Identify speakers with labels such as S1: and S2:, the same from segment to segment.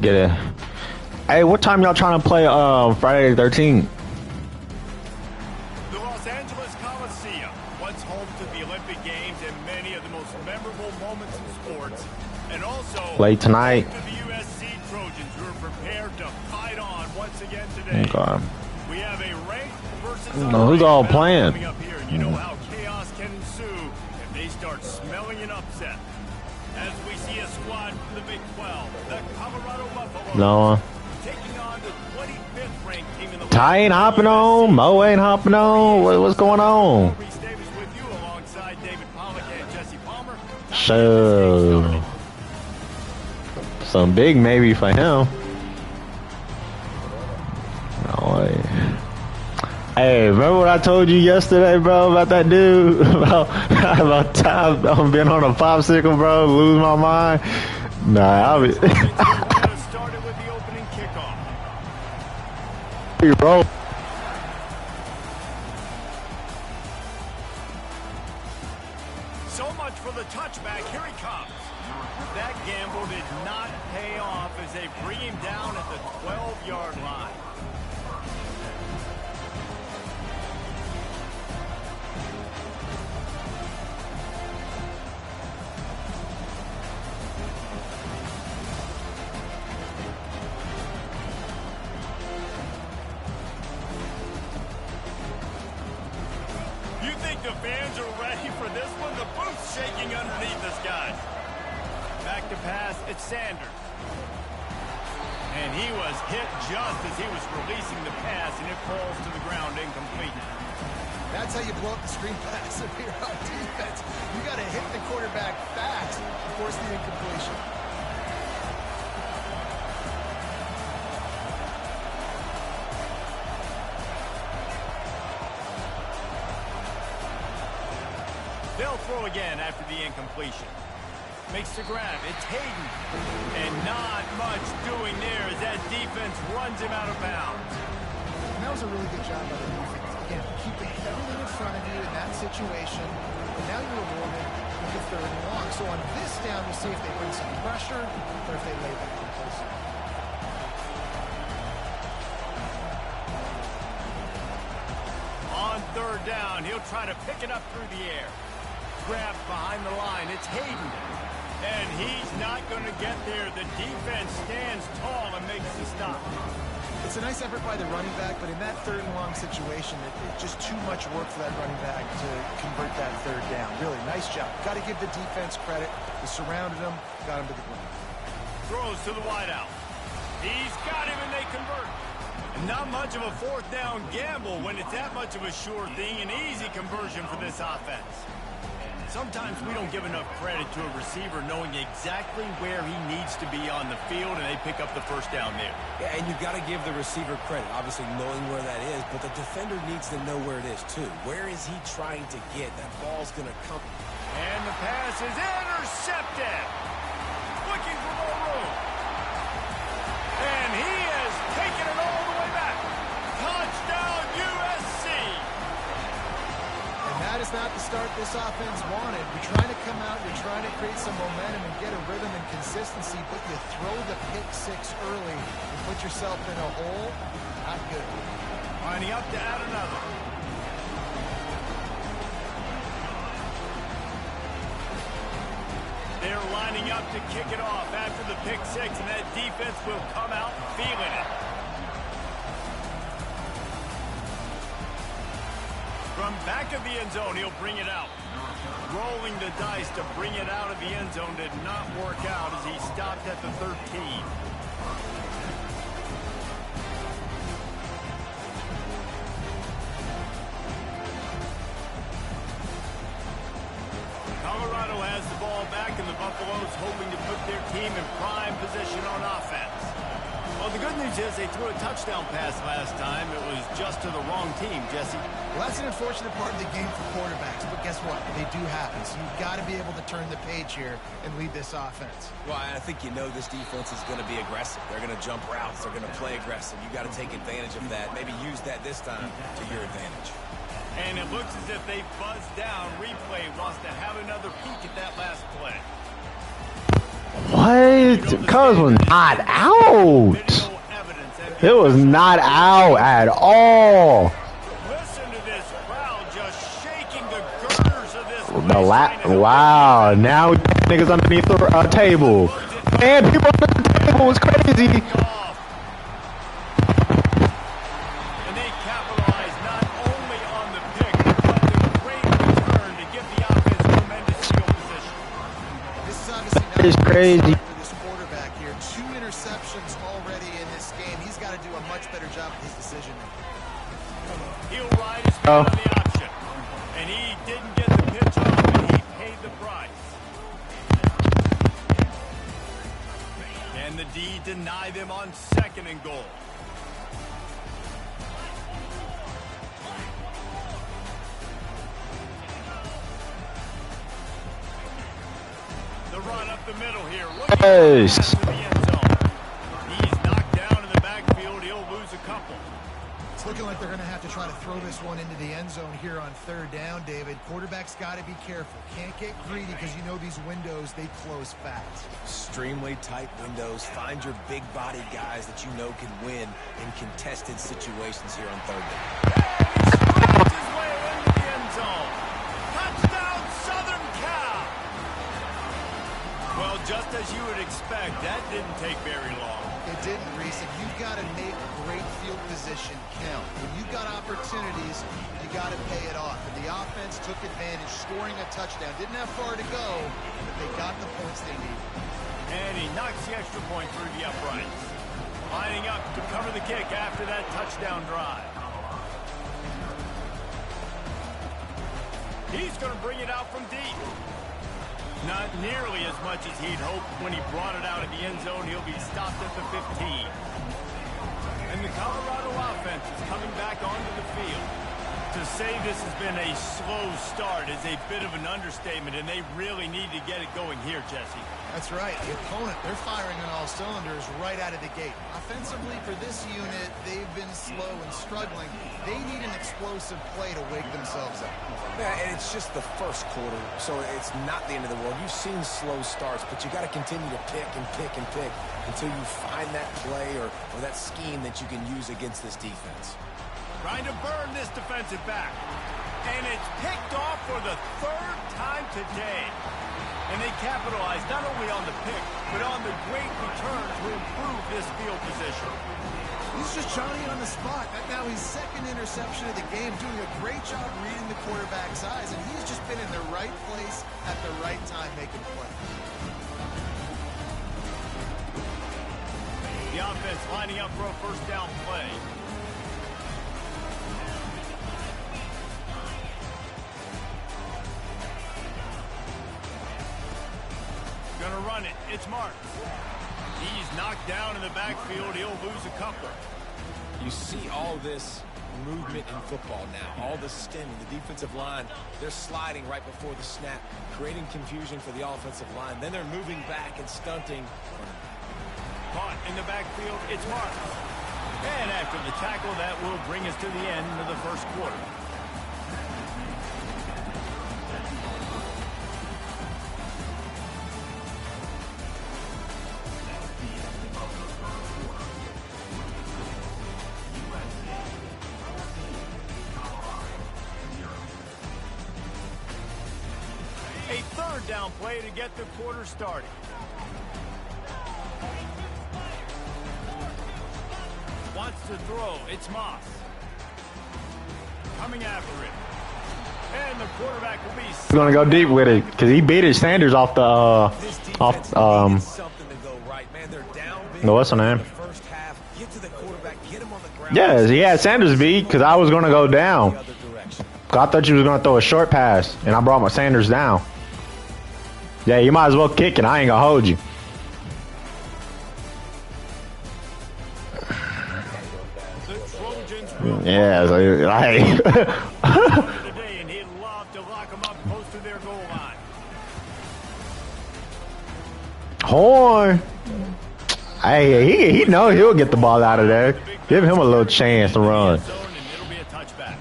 S1: Get it. Hey, what time y'all trying to play Friday the 13th?
S2: The Los Angeles Coliseum, once home to the Olympic Games and many of the most memorable moments in sports, and also
S1: late tonight.
S2: To the USC Trojans who are prepared to fight on once again today.
S1: Okay.
S2: We have a ranked versus
S1: who's all playing?
S2: Coming up here, and you know how chaos can ensue if they start smelling an upset. As we see a squad from the Big 12, the Colorado Buffaloes.
S1: No.
S2: Taking on the 25th ranked team in the
S1: Ty ain't hopping on. Mo ain't hopping on. What's going on?
S2: Reese Davis with you alongside David Pollack and Jesse Palmer.
S1: So, some big maybe for him. No way. Hey, remember what I told you yesterday, bro, about that dude? about time being on a popsicle, bro, lose my mind? Nah, I'll be...
S2: started with the opening kickoff.
S1: Bro.
S2: So much for the touchback. Here he comes. That gamble did not pay off as they bring him down at the 12-yard line. The fans are ready for this one. The booth's shaking underneath this guy. Back to pass, it's Sanders. And he was hit just as he was releasing the pass, and it falls to the ground incomplete.
S3: That's how you blow up the screen pass if you're on defense. You got to hit the quarterback fast to force the incompletion.
S2: They'll throw again after the incompletion. Makes the grab. It's Hayden. And not much doing there as that defense runs him out of bounds.
S3: And that was a really good job by the defense. Again, keeping everything in front of you in that situation. And now you're rewarded with the 3rd and long. So on this down, we'll see if they bring some pressure or if they lay back in place.
S2: On 3rd down, he'll try to pick it up through the air. Grab behind the line. It's Hayden. And he's not going to get there. The defense stands tall and makes the stop.
S3: It's a nice effort by the running back, but in that 3rd and long situation, it's just too much work for that running back to convert that 3rd down. Really, nice job. Got to give the defense credit. They surrounded him, got him to the ground.
S2: Throws to the wideout. He's got him, and they convert. Not much of a 4th down gamble when it's that much of a sure thing. An easy conversion for this offense. Sometimes we don't give enough credit to a receiver knowing exactly where he needs to be on the field, and they pick up the 1st down there.
S4: Yeah, and you've got to give the receiver credit, obviously knowing where that is, but the defender needs to know where it is, too. Where is he trying to get? That ball's going to come.
S2: And the pass is intercepted. Looking for more room. And he has taken it all the way back. Touchdown, USC.
S3: That is not the start this offense wanted. You're trying to come out, you're trying to create some momentum and get a rhythm and consistency, but you throw the pick 6 early and put yourself in a hole. Not good.
S2: Lining up to add another. They're lining up to kick it off after the pick 6, and that defense will come out feeling it. From back of the end zone, he'll bring it out. Rolling the dice to bring it out of the end zone did not work out as he stopped at the 13. Colorado has the ball back, and the Buffaloes hoping to put their team in prime position on offense. Well, the good news is they threw a touchdown pass last time. It was just to the wrong team, Jesse.
S3: Well, that's an unfortunate part of the game for quarterbacks, but guess what? They do happen. So you've got to be able to turn the page here and lead this offense.
S4: Well, I think you know this defense is going to be aggressive. They're going to jump routes. They're going to play aggressive. You've got to take advantage of that. Maybe use that this time to your advantage.
S2: And it looks as if they buzzed down. Replay wants to have another peek at that last play.
S1: What? Cuz was not out. It was not out at all.
S2: Listen to this crowd just shaking the girders of this
S1: Wow, now niggas underneath the table. Man, people under the table was crazy.
S2: And they capitalized not only on the pick, but the great return to give the offense tremendous field position.
S3: This is obviously not
S1: It's crazy.
S3: for this quarterback here. 2 interceptions already in this game. He's got to do a much better job with his decision making.
S2: He'll ride his man on the option. And he didn't get the pitch off, and he paid the price. And the D denied them on 2nd and goal. The run up the middle here. Looking
S1: Yes.
S2: to the end zone. He's knocked down in the backfield. He'll lose a couple.
S3: It's looking like they're going to have to try to throw this one into the end zone here on 3rd down, David. Quarterback's got to be careful. Can't get greedy because you know these windows, they close fast.
S4: Extremely tight windows. Find your big body guys that you know can win in contested situations here on 3rd down.
S2: Scratched his way into the end zone. Touchdown, Southern Cal. Well, just as you would expect, that didn't take very long.
S3: It didn't, Reese. You've got to make great field position count. When you've got opportunities, you got to pay it off. And the offense took advantage, scoring a touchdown. Didn't have far to go, but they got the points they needed.
S2: And he knocks the extra point through the uprights. Lining up to cover the kick after that touchdown drive. He's going to bring it out from deep. Not nearly as much as he'd hoped when he brought it out of the end zone. He'll be stopped at the 15. And the Colorado offense is coming back onto the field. To say this has been a slow start is a bit of an understatement, and they really need to get it going here, Jesse.
S3: That's right. The opponent, they're firing on all cylinders right out of the gate. Offensively, for this unit, they've been slow and struggling. They need an explosive play to wake themselves up.
S4: Yeah, and it's just the first quarter, so it's not the end of the world. You've seen slow starts, but you got to continue to pick and pick and pick until you find that play or that scheme that you can use against this defense.
S2: Trying to burn this defensive back. And it's picked off for the 3rd time today. And they capitalized not only on the pick, but on the great return to improve this field position.
S3: He's just Johnny on the spot. Now his 2nd interception of the game, doing a great job reading the quarterback's eyes, and he's just been in the right place at the right time making play.
S2: The offense lining up for a 1st down play. Gonna run it. It's Marks. He's knocked down in the backfield. He'll lose a couple.
S4: You see all this movement in football now. All the stemming. The defensive line, they're sliding right before the snap, creating confusion for the offensive line. Then they're moving back and stunting.
S2: Caught in the backfield. It's Marks. And after the tackle, that will bring us to the end of the 1st quarter. A 3rd down play to get the quarter started. Wants to throw. It's Moss. Coming after it. And the quarterback will be...
S1: He's gonna go deep with it because he beat his Sanders off the
S4: Something to go right, man. They're down big
S1: no, what's her name?
S4: in the first half. Get to the quarterback, get him on the ground.
S1: Yes, he had Sanders beat because I was gonna go down.
S4: The other direction.
S1: I thought you was gonna throw a short pass, and I brought my Sanders down. Yeah, you might as well kick it. I ain't gonna hold you.
S2: The Trojans will
S1: Yeah, so, hey.
S2: today, and he'd love to lock them up close to their goal line.
S1: Horn. Hey, he know he'll get the ball out of there. Give him a little chance to run.
S2: Zone, and it'll be a touchback.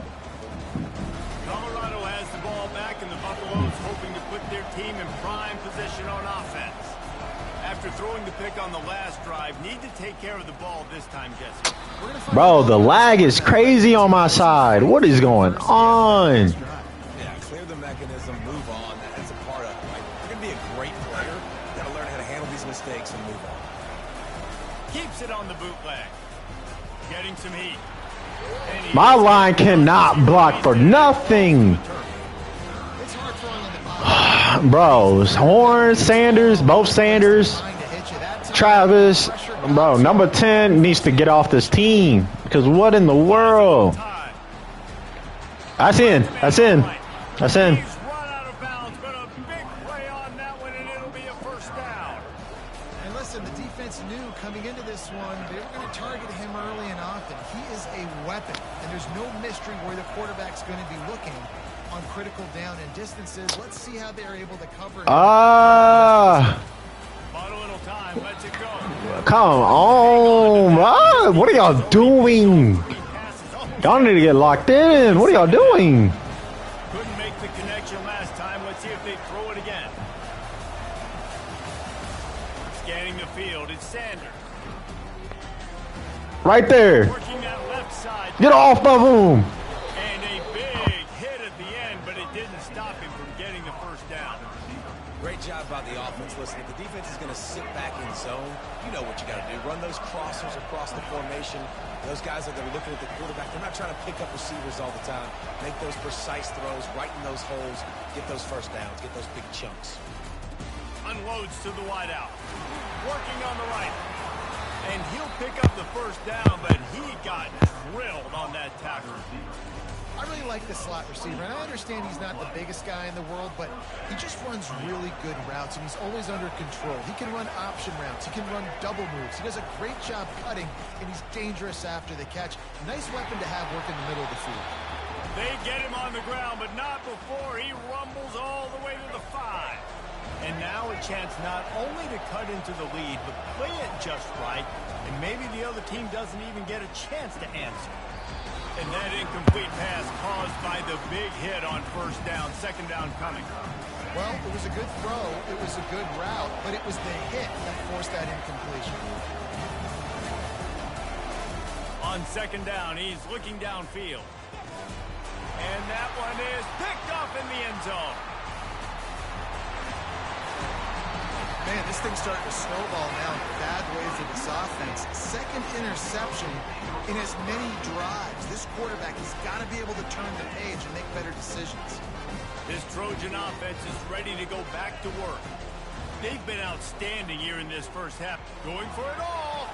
S2: Colorado has the ball back, and the Buffaloes hoping to put their team in prime position on offense. After throwing the pick on the last drive, need to take care of the ball this time, Jesse.
S1: Bro, the lag is crazy on my side. What is going on?
S4: Yeah, clear the mechanism, move on. That's a part of it, right? You're going to be a great player. You got to learn how to handle these mistakes and move on.
S2: Keeps it on the bootleg. Getting some heat.
S1: My line cannot block for nothing.
S3: It's hard throwing on the bottom.
S1: Bro, Horn, Sanders, both Sanders,
S3: Trying to hit you that time.
S1: Travis. Bro, number 10 needs to get off this team. Because what in the world?
S2: Time.
S1: That's in. That's in. That's in.
S2: He's run out of bounds, but a big play on that one, and it'll be a first down.
S3: And listen, the defense knew coming into this one, they were going to target him early and often. He is a weapon, and there's no mystery where the quarterback's going to be looking on critical down and distances. Let's see how they're able to cover him.
S1: Ah.
S2: Bought a little time, lets it go.
S1: Come on. Ah, what are y'all doing?
S2: Passes. Oh,
S1: Y'all need to get locked in. What are y'all doing?
S2: couldn't make the connection last time. Let's see if they throw it again. Scanning the field, it's Sanders.
S1: Right there.
S2: Working that left side.
S1: Get off of him.
S2: And a big hit at the end, but it didn't stop him from getting the first down.
S4: Great job by the offense. Listen, if the defense is going to sit back in zone, you know what you got to do. Run those crossers across the formation. Those guys that are looking at the quarterback, they're not trying to pick up receivers all the time. Make those precise throws, right in those holes, get those first downs, get those big chunks.
S2: Unloads to the wideout. Working on the right. And he'll pick up the first down, but he got drilled on that tackle.
S3: I really like the slot receiver, and I understand he's not the biggest guy in the world, but he just runs really good routes, and he's always under control. He can run option routes. He can run double moves. He does a great job cutting, and he's dangerous after the catch. Nice weapon to have working the middle of the field.
S2: They get him on the ground, but not before he rumbles all the way to the 5. And now a chance not only to cut into the lead, but play it just right, and maybe the other team doesn't even get a chance to answer. And that incomplete pass caused by the big hit on first down, second down coming.
S3: Well, it was a good throw. It was a good route, but it was the hit that forced that incompletion.
S2: On second down, he's looking downfield. And that one is picked off in the end zone.
S3: Man, this thing's starting to snowball now in bad ways of this offense. Second interception in as many drives. This quarterback has got to be able to turn the page and make better decisions.
S2: This Trojan offense is ready to go back to work. They've been outstanding here in this first half, going for it all.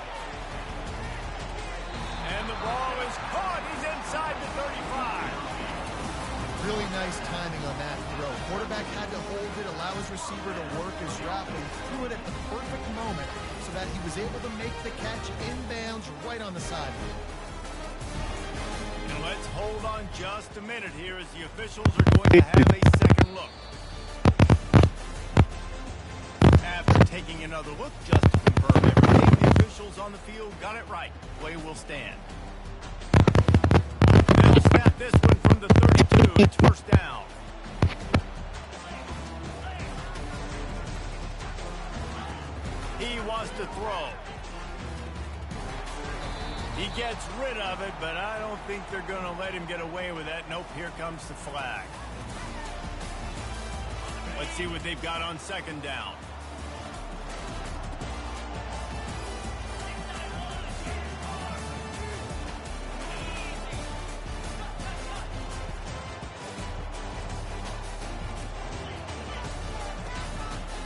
S2: And the ball is caught. He's inside the 35.
S3: Really nice timing on that throw. Quarterback had to hold it, allow his receiver to work his route, but he threw it at the perfect moment so that he was able to make the catch inbounds right on the sideline.
S2: And let's hold on just a minute here as the officials are going to have a second look. After taking another look just to confirm everything, the officials on the field got it right. Play will stand. They'll snap this one from the 32. It's first down. He wants to throw. He gets rid of it, but I don't think they're going to let him get away with that. Nope, here comes the flag. Let's see what they've got on second down.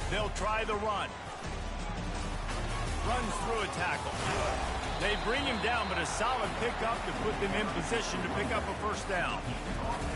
S2: They'll try the run. Runs through a tackle. They bring him down, but a solid pickup to put them in position to pick up a first down.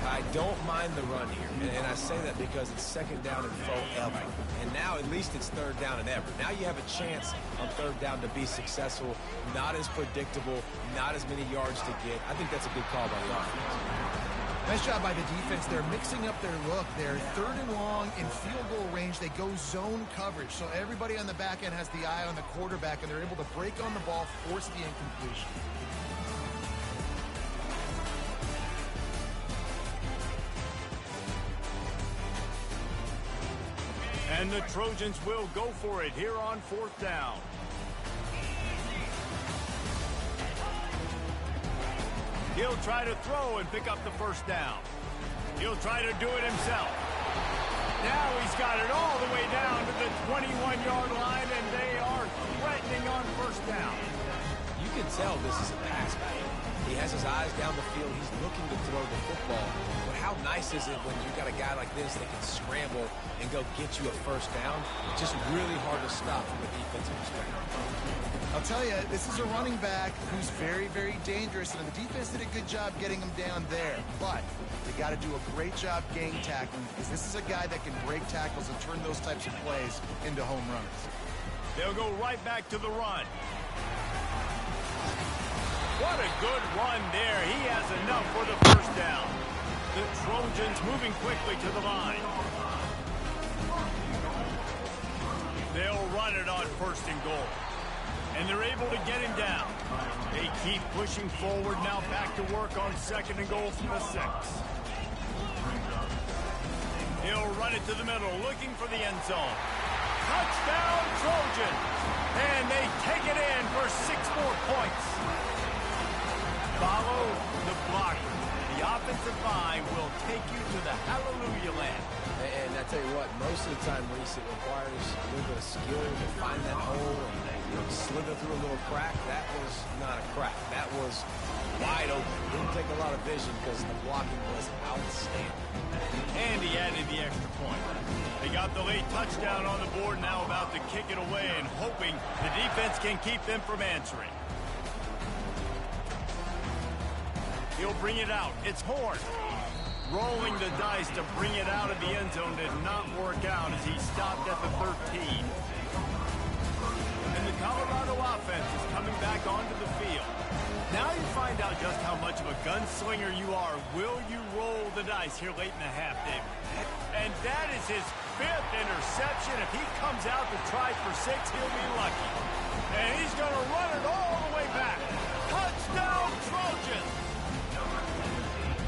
S4: I don't mind the run here, and I say that because it's second down and forever. And now at least it's third down and ever. Now you have a chance on third down to be successful, not as predictable, not as many yards to get. I think that's a good call by the offense.
S3: Nice job by the defense. They're mixing up their look. They're third and long in field goal range. They go zone coverage. So everybody on the back end has the eye on the quarterback, and they're able to break on the ball, force the incompletion.
S2: And And the Trojans will go for it here on 4th down. He'll try to throw and pick up the first down. He'll try to do it himself. Now he's got it all the way down to the 21-yard line, and they are threatening on first down.
S4: You can tell this is a pass game. He has his eyes down the field. He's looking to throw the football. But how nice is it when you got a guy like this that can scramble and go get you a first down? Just really hard to stop from a defensive perspective.
S3: I'll tell you, this is a running back who's very, very dangerous, and the defense did a good job getting him down there. But they got to do a great job gang tackling, because this is a guy that can break tackles and turn those types of plays into home runs.
S2: They'll go right back to the run. What a good run there. He has enough for the first down. The Trojans moving quickly to the line. They'll run it on 1st and goal. And they're able to get him down. They keep pushing forward, now back to work on 2nd and goal from the 6. He'll run it to the middle, looking for the end zone. Touchdown, Trojans! And they take it in for 6 more points. Follow the blocker. The offensive line will take you to the hallelujah land.
S4: And I tell you what, most of the time, Reese, it requires a little bit of skill to find that hole and slither through a little crack. That was not a crack. That was wide open. Didn't take a lot of vision because the blocking was outstanding.
S2: And he added the extra point. They got the late touchdown on the board, now about to kick it away and hoping the defense can keep them from answering. He'll bring it out. It's Horn. Rolling the dice to bring it out of the end zone did not work out as he stopped at the 13. And the Colorado offense is coming back onto the field. Now you find out just how much of a gunslinger you are. Will you roll the dice here late in the half, David? And that is his 5th interception. If he comes out to try for 6, he'll be lucky. And he's going to run it all the way back. Touchdown, Trojans!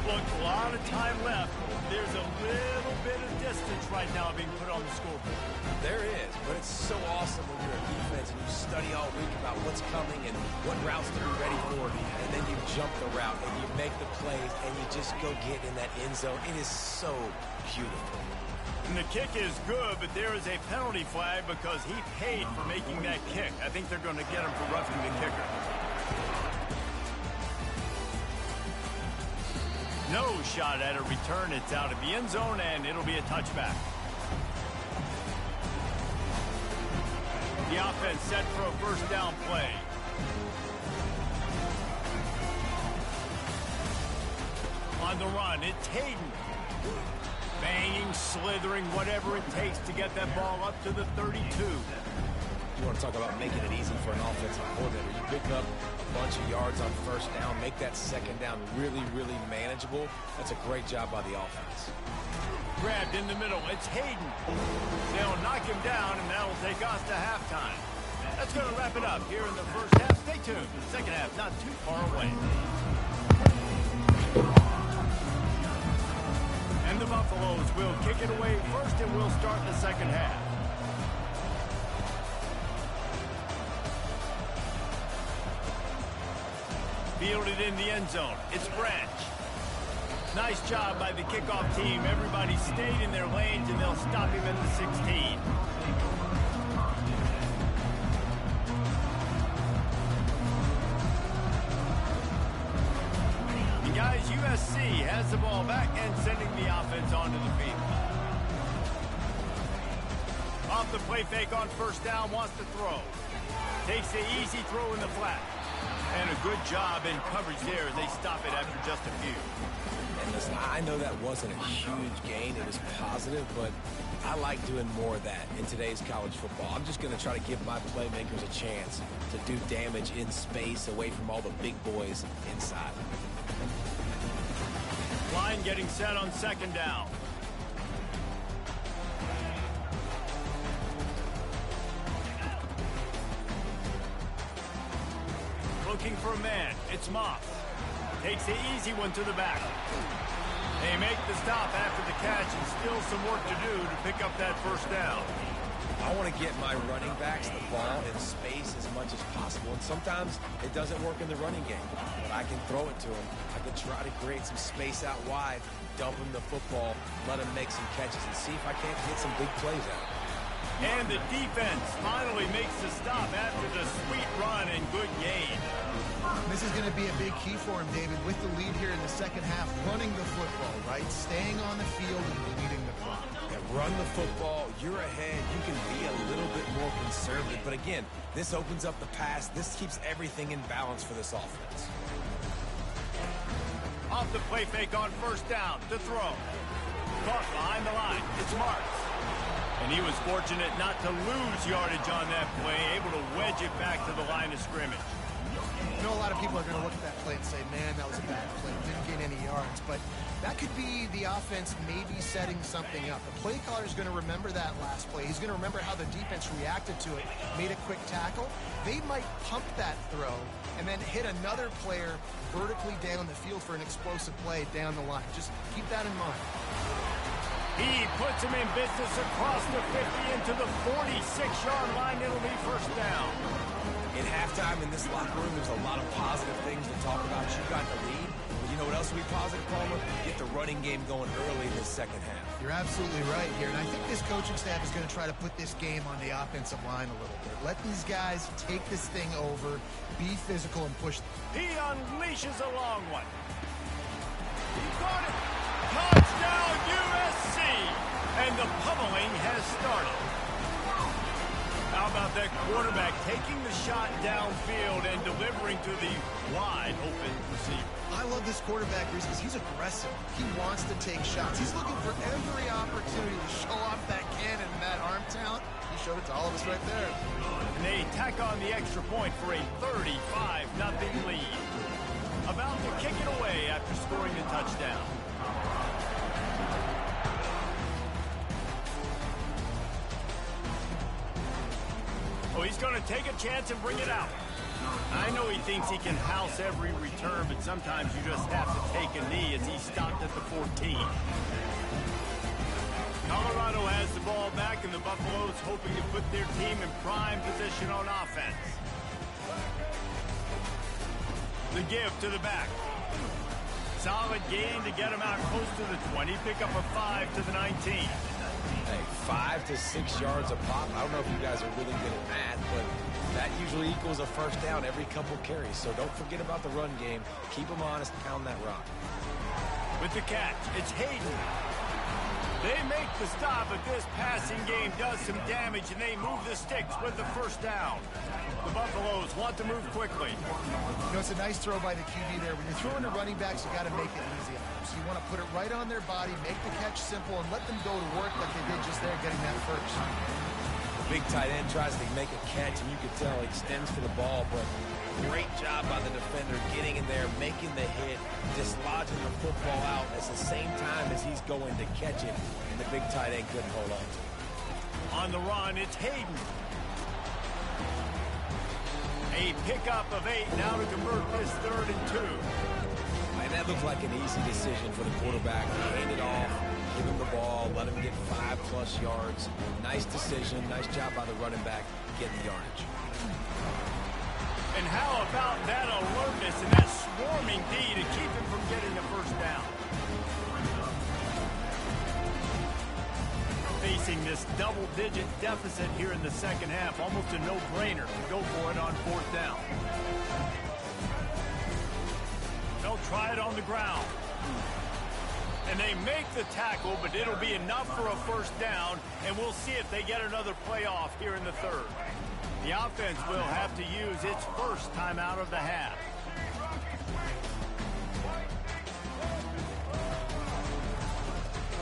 S2: Look, a lot of time left. There's a little bit of distance right now being put on the scoreboard.
S4: There is, but it's so awesome when you're a defense and you study all week about what's coming and what routes to be ready for, and then you jump the route and you make the plays and you just go get in that end zone. It is so beautiful.
S2: And the kick is good, but there is a penalty flag because he paid for making that kick. I think they're going to get him for roughing the kicker. No shot at a return. It's out of the end zone, and it'll be a touchback. The offense set for a first down play. On the run, it's Hayden. Banging, slithering, whatever it takes to get that ball up to the 32.
S4: You want to talk about making it easy for an offensive coordinator. You pick up a bunch of yards on first down, make that second down really, really manageable. That's a great job by the offense.
S2: Grabbed in the middle. It's Hayden. They'll knock him down, and that'll take us to halftime. That's going to wrap it up here in the first half. Stay tuned. The second half not too far away. And the Buffaloes will kick it away first, and we'll start the second half. Fielded in the end zone. It's Branch. Nice job by the kickoff team. Everybody stayed in their lanes, and they'll stop him at the 16. And guys, USC has the ball back and sending the offense onto the field. Off the play fake on first down, wants to throw. Takes the easy throw in the flat. And a good job in coverage there as they stop it after just a few.
S4: And listen, I know that wasn't a huge gain. It was positive, but I like doing more of that in today's college football. I'm just going to try to give my playmakers a chance to do damage in space away from all the big boys inside.
S2: Line getting set on second down. Looking for a man. It's Moss. Takes the easy one to the back. They make the stop after the catch and still some work to do to pick up that first down.
S4: I want to get my running backs the ball in space as much as possible, and sometimes it doesn't work in the running game, but I can throw it to them. I can try to create some space out wide, dump them the football, let them make some catches, and see if I can't get some big plays out.
S2: And the defense finally makes the stop after the sweet run and good gain.
S3: This is going to be a big key for him, David, with the lead here in the second half, running the football, right? Staying on the field and leading the clock.
S4: Yeah, run the football, you're ahead, you can be a little bit more conservative, but again, this opens up the pass, this keeps everything in balance for this offense.
S2: Off the play fake on first down to throw. Caught behind the line, it's Marks. And he was fortunate not to lose yardage on that play, able to wedge it back to the line of scrimmage.
S3: I know a lot of people are going to look at that play and say, man, that was a bad play, didn't gain any yards, but that could be the offense maybe setting something up. The play caller is going to remember that last play. He's going to remember how the defense reacted to it, made a quick tackle. They might pump that throw and then hit another player vertically down the field for an explosive play down the line. Just keep that in mind.
S2: He puts him in business across the 50 into the 46-yard line. It'll be first down.
S4: In halftime in this locker room, there's a lot of positive things to talk about. You got the lead. But you know what else will be positive, Palmer? Get the running game going early in the second half.
S3: You're absolutely right here. And I think this coaching staff is going to try to put this game on the offensive line a little bit. Let these guys take this thing over, be physical, and push.
S2: He unleashes a long one. He caught it. Touchdown, USC! And the pummeling has started. How about that quarterback taking the shot downfield and delivering to the wide open receiver?
S3: I love this quarterback, Reese, because he's aggressive. He wants to take shots. He's looking for every opportunity to show off that cannon and that arm talent. He showed it to all of us right there.
S2: And they tack on the extra point for a 35-0 lead. About to kick it away after scoring a touchdown. Oh, he's going to take a chance and bring it out. I know he thinks he can house every return, but sometimes you just have to take a knee as he stopped at the 14. Colorado has the ball back, and the Buffaloes hoping to put their team in prime position on offense. The give to the back. Solid gain to get him out close to the 20. Pick up a 5 to the 19.
S4: Hey, 5 to 6 yards a pop. I don't know if you guys are really good at math, but that usually equals a first down every couple carries. So don't forget about the run game. Keep them honest, pound that rock.
S2: With the catch, it's Hayden. They make the stop, but this passing game does some damage, and they move the sticks with the first down. The Buffaloes want to move quickly.
S3: You know, it's a nice throw by the QB there. When you're throwing to running backs, you got to make it easy. So you want to put it right on their body, make the catch simple, and let them go to work like they did just there, getting that first.
S4: The big tight end tries to make a catch, and you can tell he extends for the ball, but great job by the defender getting in there, making the hit, dislodging the football out at the same time as he's going to catch it, and the big tight end couldn't hold on to it.
S2: On the run, it's Hayden. A pickup of 8 now to convert this 3rd and 2.
S4: And that looked like an easy decision for the quarterback. Hand it off, give him the ball, let him get 5+ yards. Nice decision, nice job by the running back getting the yardage.
S2: And how about that alertness and that swarming D to keep him from getting the first down? Facing this double-digit deficit here in the second half, almost a no-brainer to go for it on 4th down. They'll try it on the ground. And they make the tackle, but it'll be enough for a first down, and we'll see if they get another playoff here in the 3rd. The offense will have to use its first timeout of the half.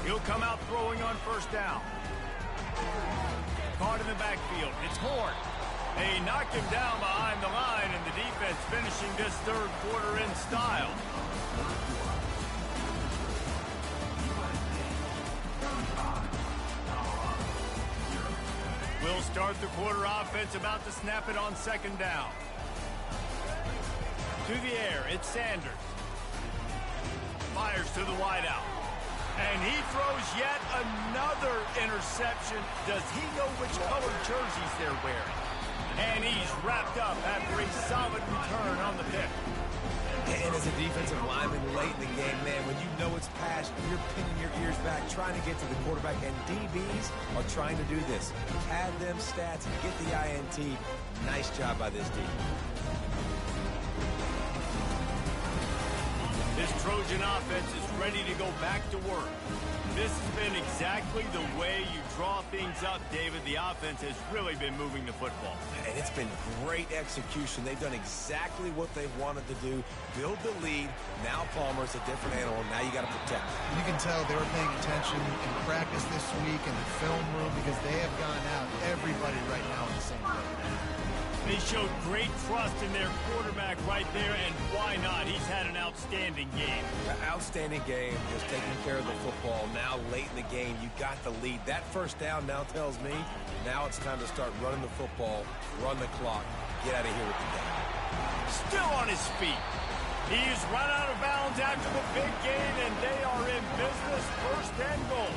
S2: He'll come out throwing on first down. Caught in the backfield. It's Horn. They knock him down behind the line, and the defense finishing this 3rd quarter in style. We'll start the quarter offense, about to snap it on 2nd down. To the air, it's Sanders. Fires to the wideout. And he throws yet another interception. Does he know which colored jerseys they're wearing? And he's wrapped up after a solid return on the pick.
S4: And as a defensive lineman late in the game, man, when you know it's past, you're pinning your ears back, trying to get to the quarterback, and DBs are trying to do this. Pad them stats, get the INT. Nice job by this D.
S2: This Trojan offense is ready to go back to work. This has been exactly the way you draw things up, David. The offense has really been moving the football.
S4: And it's been great execution. They've done exactly what they've wanted to do. Build the lead. Now Palmer's a different animal. Now you got to protect him.
S3: You can tell they were paying attention in practice this week in the film room because they have gone out, everybody right now in the same boat.
S2: They showed great trust in their quarterback right there, and why not? He's had an outstanding game.
S4: Outstanding game, just taking care of the football. Now late in the game, you got the lead. That first down now tells me now it's time to start running the football, run the clock, get out of here with the game.
S2: Still on his feet. He's run out of bounds after the big gain, and they are in business. First and goal.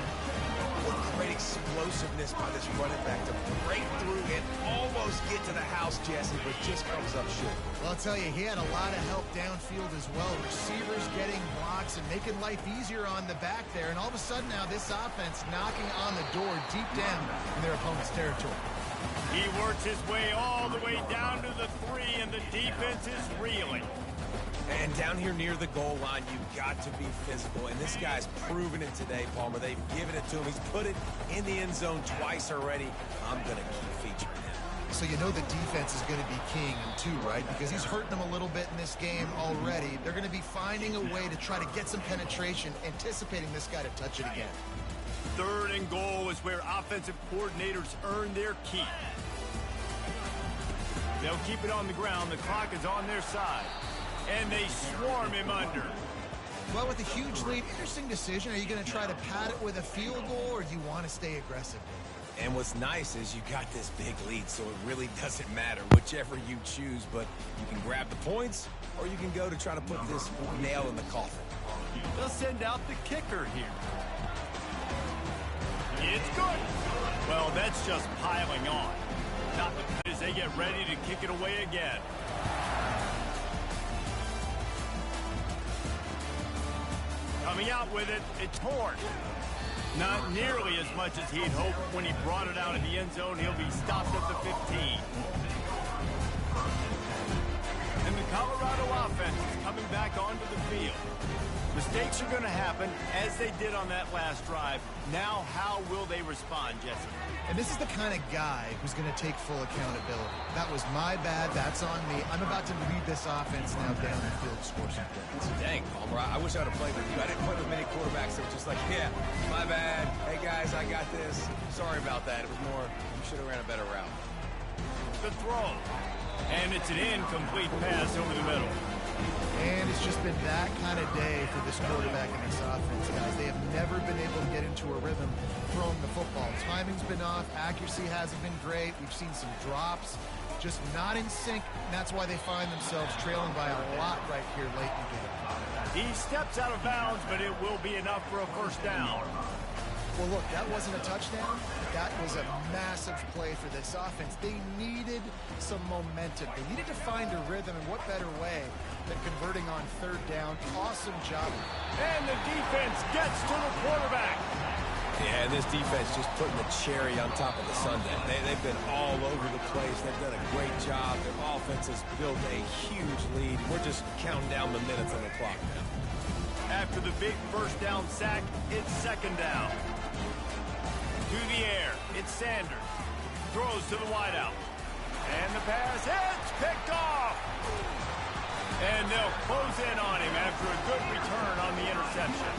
S4: What great explosiveness by this running back to break through and almost get to the house, Jesse, but just comes up short.
S3: Well, I'll tell you, he had a lot of help downfield as well. Receivers getting blocks and making life easier on the back there. And all of a sudden now, this offense knocking on the door deep down in their opponent's territory.
S2: He works his way all the way down to the 3, and the defense is reeling.
S4: And down here near the goal line, you've got to be physical. And this guy's proven it today, Palmer. They've given it to him. He's put it in the end zone twice already. I'm going to keep featuring him.
S3: So you know the defense is going to be keying him too, right? Because he's hurting them a little bit in this game already. They're going to be finding a way to try to get some penetration, anticipating this guy to touch it again.
S2: Third and goal is where offensive coordinators earn their keep. They'll keep it on the ground. The clock is on their side. And they swarm him under.
S3: Well, with a huge lead, interesting decision. Are you going to try to pad it with a field goal, or do you want to stay aggressive?
S4: And what's nice is you got this big lead, so it really doesn't matter whichever you choose, but you can grab the points, or you can go to try to put this nail in the coffin.
S2: They'll send out the kicker here. It's good. Well, that's just piling on. Not as they get ready to kick it away again. Coming out with it, it's Horn. Not nearly as much as he'd hoped when he brought it out in the end zone. He'll be stopped at the 15. And the Colorado offense is coming back onto the field. Mistakes are going to happen, as they did on that last drive. Now, how will they respond, Jesse?
S3: And this is the kind of guy who's going to take full accountability. That was my bad. That's on me. I'm about to lead this offense now down the field to score some points.
S4: Dang, Palmer, I wish I would have played with you. I didn't play with many quarterbacks that were just like, yeah, my bad. Hey, guys, I got this. Sorry about that. It was more, you should have ran a better route.
S2: The throw. And it's an incomplete pass over the middle.
S3: And it's just been that kind of day for this quarterback and this offense, guys. They have never been able to get into a rhythm throwing the football. Timing's been off. Accuracy hasn't been great. We've seen some drops. Just not in sync. And that's why they find themselves trailing by a lot right here late in the game.
S2: He steps out of bounds, but it will be enough for a first down.
S3: Well, look, that wasn't a touchdown. That was a massive play for this offense. They needed some momentum. They needed to find a rhythm, and what better way than converting on third down. Awesome job.
S2: And the defense gets to the quarterback.
S4: Yeah, and this defense just putting the cherry on top of the sundae. They've been all over the place. They've done a great job. Their offense has built a huge lead. We're just counting down the minutes on the clock now.
S2: After the big first down sack, it's second down. To the air, it's Sanders. Throws to the wideout. And the pass hits, picked off. And they'll close in on him after a good return on the interception.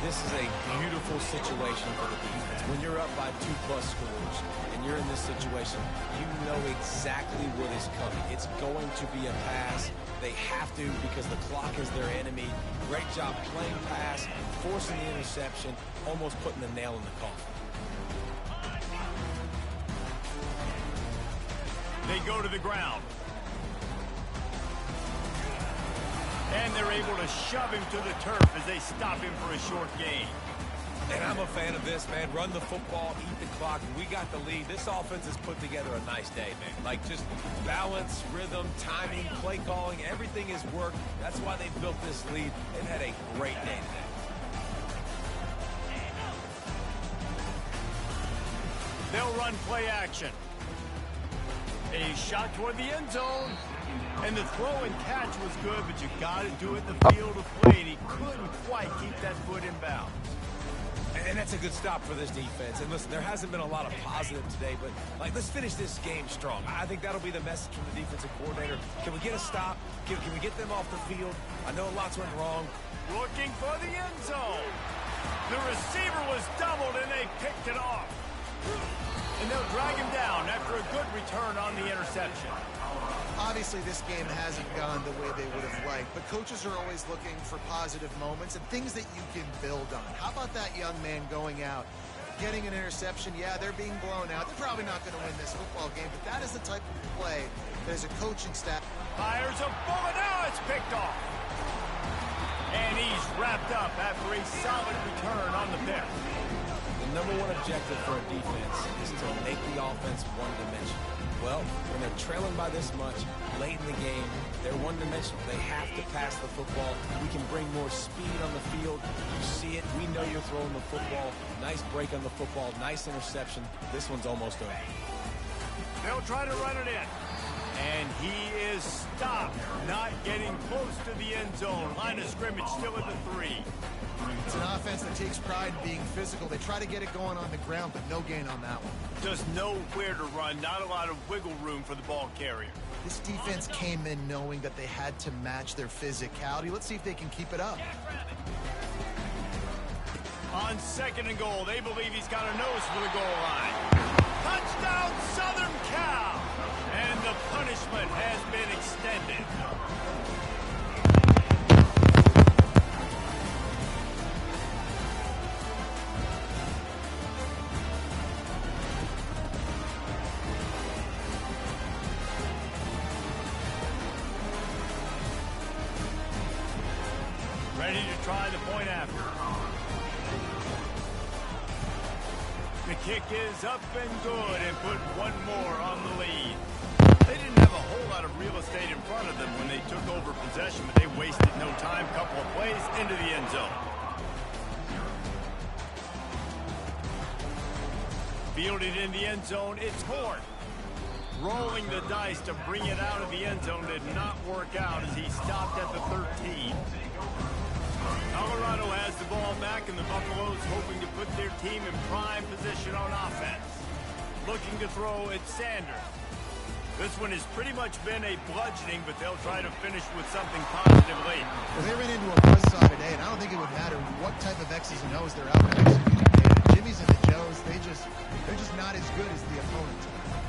S4: This is a beautiful situation for the defense. When you're up by 2+ scores and you're in this situation, you know exactly what is coming. It's going to be a pass. They have to because the clock is their enemy. Great job playing pass, forcing the interception, almost putting the nail in the coffin.
S2: They go to the ground. And they're able to shove him to the turf as they stop him for a short gain.
S4: And I'm a fan of this, man. Run the football, eat the clock. We got the lead. This offense has put together a nice day, man. Like, just balance, rhythm, timing, play calling, everything has worked. That's why they built this lead. They've had a great day today.
S2: They'll run play action. A shot toward the end zone. And the throw and catch was good, but you got to do it in the field of play. And he couldn't quite keep that foot in bounds.
S4: And that's a good stop for this defense. And listen, there hasn't been a lot of positive today, but like, let's finish this game strong. I think that'll be the message from the defensive coordinator. Can we get a stop? Can we get them off the field? I know lots went wrong.
S2: Looking for the end zone. The receiver was doubled and they picked it off. And they'll drag him down after a good return on the interception.
S3: Obviously, this game hasn't gone the way they would have liked, but coaches are always looking for positive moments and things that you can build on. How about that young man going out, getting an interception? Yeah, they're being blown out. They're probably not going to win this football game, but that is the type of play that as a coaching staff.
S2: Fires a bullet. Now it's picked off. And he's wrapped up after a solid return on the pick.
S4: The number one objective for a defense is to make the offense one-dimensional. Well, when they're trailing by this much, late in the game, they're one-dimensional. They have to pass the football. We can bring more speed on the field. You see it. We know you're throwing the football. Nice break on the football. Nice interception. This one's almost over.
S2: They'll try to run it in. And he is stopped, not getting close to the end zone. Line of scrimmage still at the 3.
S3: It's an offense that takes pride in being physical. They try to get it going on the ground, but no gain on that one.
S2: Just nowhere to run, not a lot of wiggle room for the ball carrier.
S3: This defense came in knowing that they had to match their physicality. Let's see if they can keep it up.
S2: On 2nd and goal, they believe he's got a nose for the goal line. Touchdown, Southern Cal! And the punishment has been extended. Ready to try the point after. The kick is up and good and put one more on the lead. They didn't have a whole lot of real estate in front of them when they took over possession, but they wasted no time. Couple of plays into the end zone. Fielded in the end zone, it's Horn. Rolling the dice to bring it out of the end zone did not work out as he stopped at the 13. Colorado has the ball back, and the Buffaloes hoping to put their team in prime position on offense. Looking to throw at Sanders. This one has pretty much been a bludgeoning, but they'll try to finish with something positive late.
S3: Well, they ran into a buzzsaw today, and I don't think it would matter what type of X's and O's they're out there executing. The Jimmys and the Joes, they're just not as good as the opponent.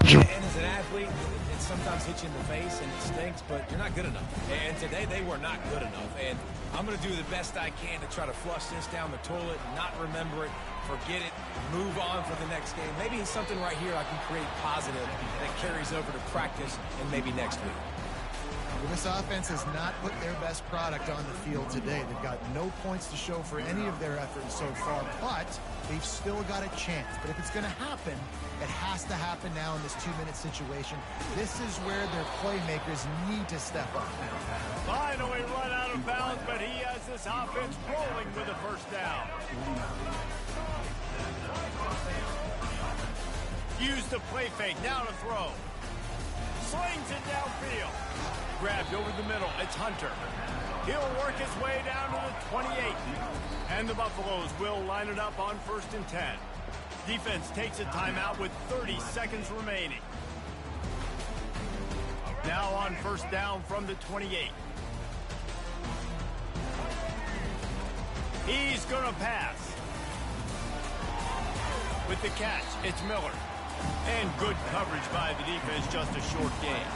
S4: And as an athlete, it sometimes hits you in the face and it stinks, but you're not good enough. And today they were not good enough. And I'm going to do the best I can to try to flush this down the toilet, not remember it, forget it, move on for the next game. Maybe it's something right here I can create positive that carries over to practice and maybe next week.
S3: Well, this offense has not put their best product on the field today. They've got no points to show for any of their efforts so far, but they've still got a chance. But if it's going to happen, it has to happen now in this 2-minute situation. This is where their playmakers need to step up.
S2: Finally run out of bounds, but he has this offense rolling with a first down. Use the play fake, now to throw. Slings it downfield. Grabbed over the middle, it's Hunter. He'll work his way down to the 28. And the Buffaloes will line it up on 1st and 10. Defense takes a timeout with 30 seconds remaining. Now on 1st down from the 28. He's going to pass. With the catch, it's Miller. And good coverage by the defense, just a short game.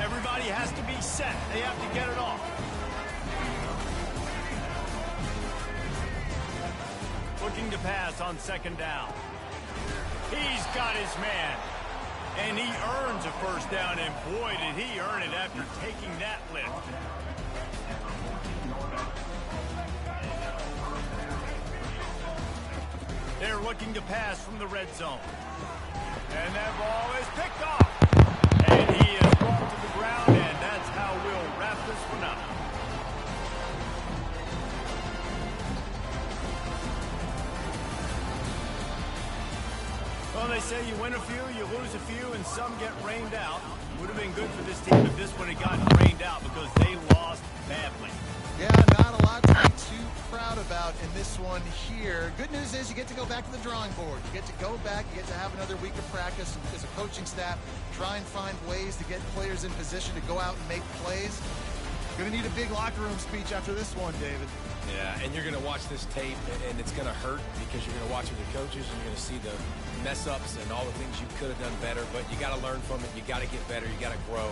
S2: Everybody has to be set. They have to get it off. Looking to pass on 2nd down. He's got his man. And he earns a first down, and boy, did he earn it after taking that lift. they're looking to pass from the red zone. And that ball is picked off. And he is brought to the ground, and that's how we'll wrap this one up. Well, they say you win a few, you lose a few, and some get rained out. Would have been good for this team if this one had gotten rained out because they lost badly.
S3: Yeah, not a lot to be too proud about in this one here. Good news is you get to go back to the drawing board. You get to go back, you get to have another week of practice as a coaching staff, try and find ways to get players in position to go out and make plays. Going to need a big locker room speech after this one, David.
S4: Yeah, and you're going to watch this tape, and it's going to hurt because you're going to watch it with your coaches, and you're going to see the mess-ups and all the things you could have done better, but you got to learn from it. You got to get better. You got to grow.